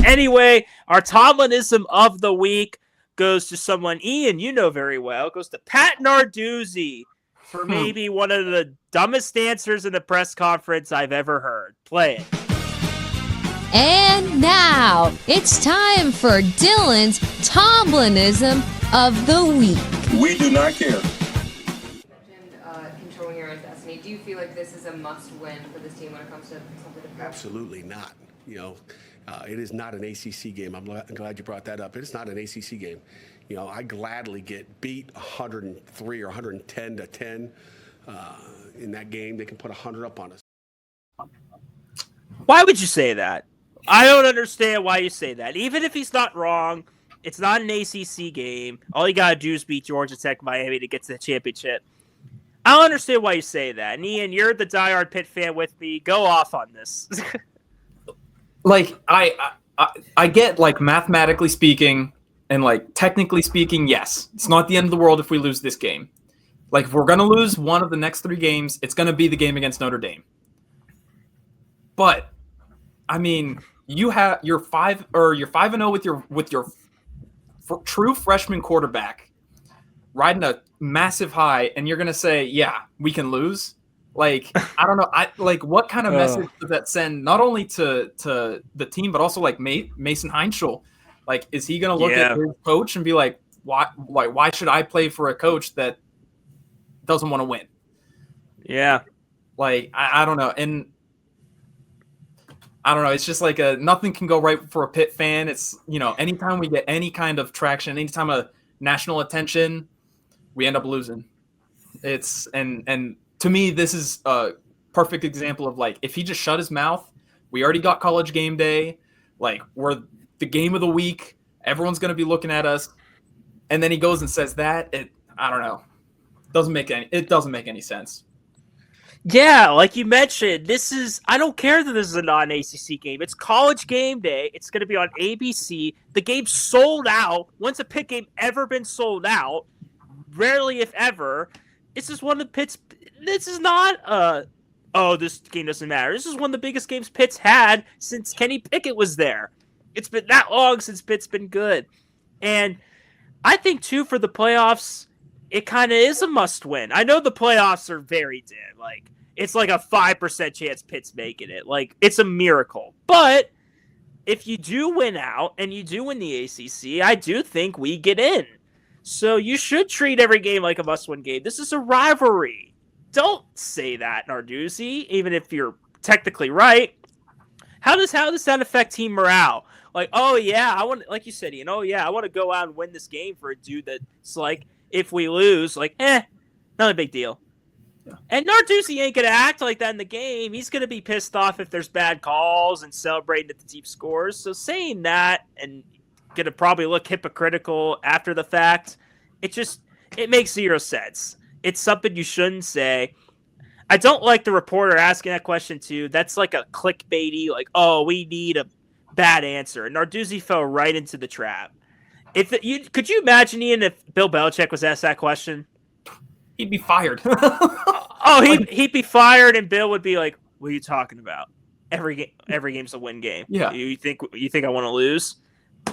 Anyway, our Tomlinism of the week goes to someone, Ian, you know very well. It goes to Pat Narduzzi for maybe one of the dumbest answers in the press conference I've ever heard. Play it. And now, it's time for Dylan's Tomlinism of the week. We do not care. Controlling your own destiny. Do you feel like this is a must-win for this team when it comes to competitive? Absolutely not. It is not an ACC game. I'm glad you brought that up. It is not an ACC game. I gladly get beat 103 or 110 to 10 in that game. They can put 100 up on us. Why would you say that? I don't understand why you say that. Even if he's not wrong, it's not an ACC game. All you got to do is beat Georgia Tech, Miami to get to the championship. I don't understand why you say that. And Ian, you're the diehard Pitt fan with me. Go off on this. I get, mathematically speaking and, technically speaking, yes. It's not the end of the world if we lose this game. If we're going to lose one of the next 3 games, it's going to be the game against Notre Dame. But, you're 5-0 with your true freshman quarterback riding a massive high, and you're going to say, yeah, we can lose? I don't know. What kind of message does that send not only to the team, but also Mason Heinschel? Is he going to look at his coach and be like, why should I play for a coach that doesn't want to win? Yeah. I don't know. And I don't know. It's just nothing can go right for a Pitt fan. It's, anytime we get any kind of traction, anytime of national attention, we end up losing. And to me, this is a perfect example of if he just shut his mouth, we already got College Game Day, we're the game of the week, everyone's going to be looking at us, and then he goes and says that. I don't know. It doesn't make any sense. Yeah, like you mentioned, I don't care that this is a non-ACC game. It's College Game Day. It's going to be on ABC. The game's sold out. When's a Pitt game ever been sold out? Rarely, if ever. This is one of Pitt's. This is not this game doesn't matter. This is one of the biggest games Pitt's had since Kenny Pickett was there. It's been that long since Pitt's been good. And I think, too, for the playoffs, it kind of is a must-win. I know the playoffs are very dim. It's a 5% chance Pitt's making it. It's a miracle. But if you do win out and you do win the ACC, I do think we get in. So you should treat every game like a must-win game. This is a rivalry. Don't say that, Narduzzi, even if you're technically right. How does that affect team morale? I want, like you said, Ian, I want to go out and win this game for a dude that's if we lose, not a big deal. Yeah. And Narduzzi ain't going to act like that in the game. He's going to be pissed off if there's bad calls and celebrating if the team scores. So saying that and going to probably look hypocritical after the fact, it makes zero sense. It's something you shouldn't say. I don't like the reporter asking that question too. That's a clickbaity, we need a bad answer. And Narduzzi fell right into the trap. Could you imagine, Ian, if Bill Belichick was asked that question? He'd be fired. He'd be fired, and Bill would be like, "What are you talking about? Every game's a win game. Yeah. You think I want to lose?"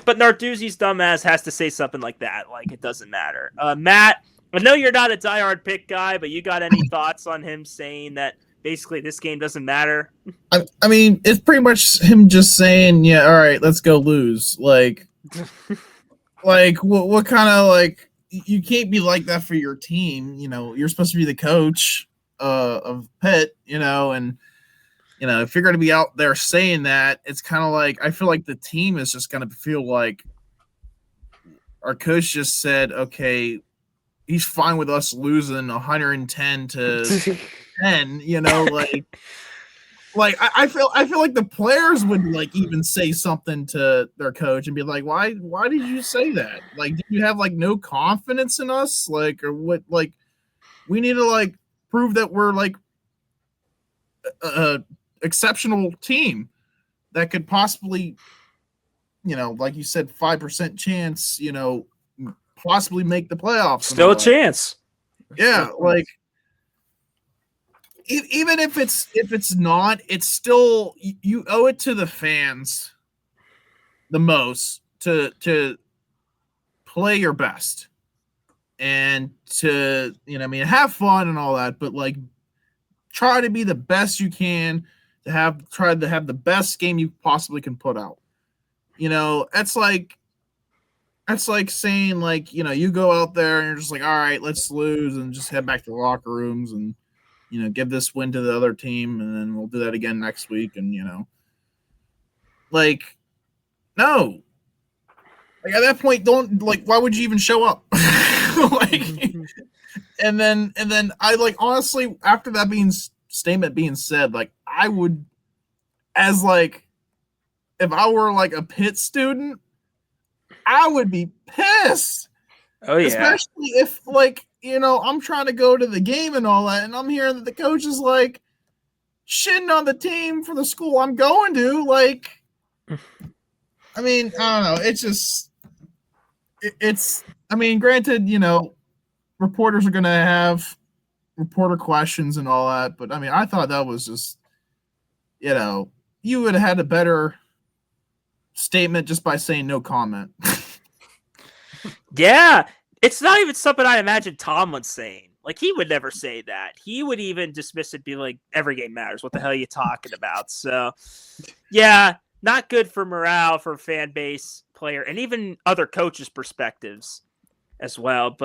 But Narduzzi's dumbass has to say something like that. It doesn't matter. Matt, I know you're not a diehard Pitt guy, but you got any thoughts on him saying that basically this game doesn't matter? It's pretty much him just saying, yeah, all right, let's go lose. What kind of you can't be like that for your team. You're supposed to be the coach of Pitt, and if you're going to be out there saying that, it's kind of I feel like the team is just going to feel like our coach just said, okay, he's fine with us losing 110 to 10, I feel like the players would even say something to their coach and be like, why did you say that? Do you have no confidence in us? Or what? We need to prove that we're a exceptional team that could possibly, like you said, 5% chance, possibly make the playoffs. Still a chance. Yeah, even if it's not, it's still, you owe it to the fans the most to play your best and to, you know, I mean, have fun and all that, but like try to be the best you can to try to have the best game you possibly can put out. You know, that's like saying, like, you know, you go out there and you're just like, all right, let's lose and just head back to the locker rooms and, you know, give this win to the other team and then we'll do that again next week. And, you know, like, no. Like, at that point, don't, like, why would you even show up? Like, and then I, like, honestly, after that statement being said, like, I would, as, like, if I were, like, a Pitt student, I would be pissed. Oh yeah. Especially if, like, you know, I'm trying to go to the game and all that, and I'm hearing that the coach is, like, shitting on the team for the school I'm going to. Like, I mean, I don't know. It's just, I mean, granted, you know, reporters are going to have reporter questions and all that, but I mean, I thought that was just, you know, you would have had a better statement just by saying no comment. Yeah, it's not even something I imagine Tomlin saying. Like, he would never say that. He would even dismiss it, be like, every game matters. What the hell are you talking about? So, yeah, not good for morale, for fan base, player, and even other coaches' perspectives as well. But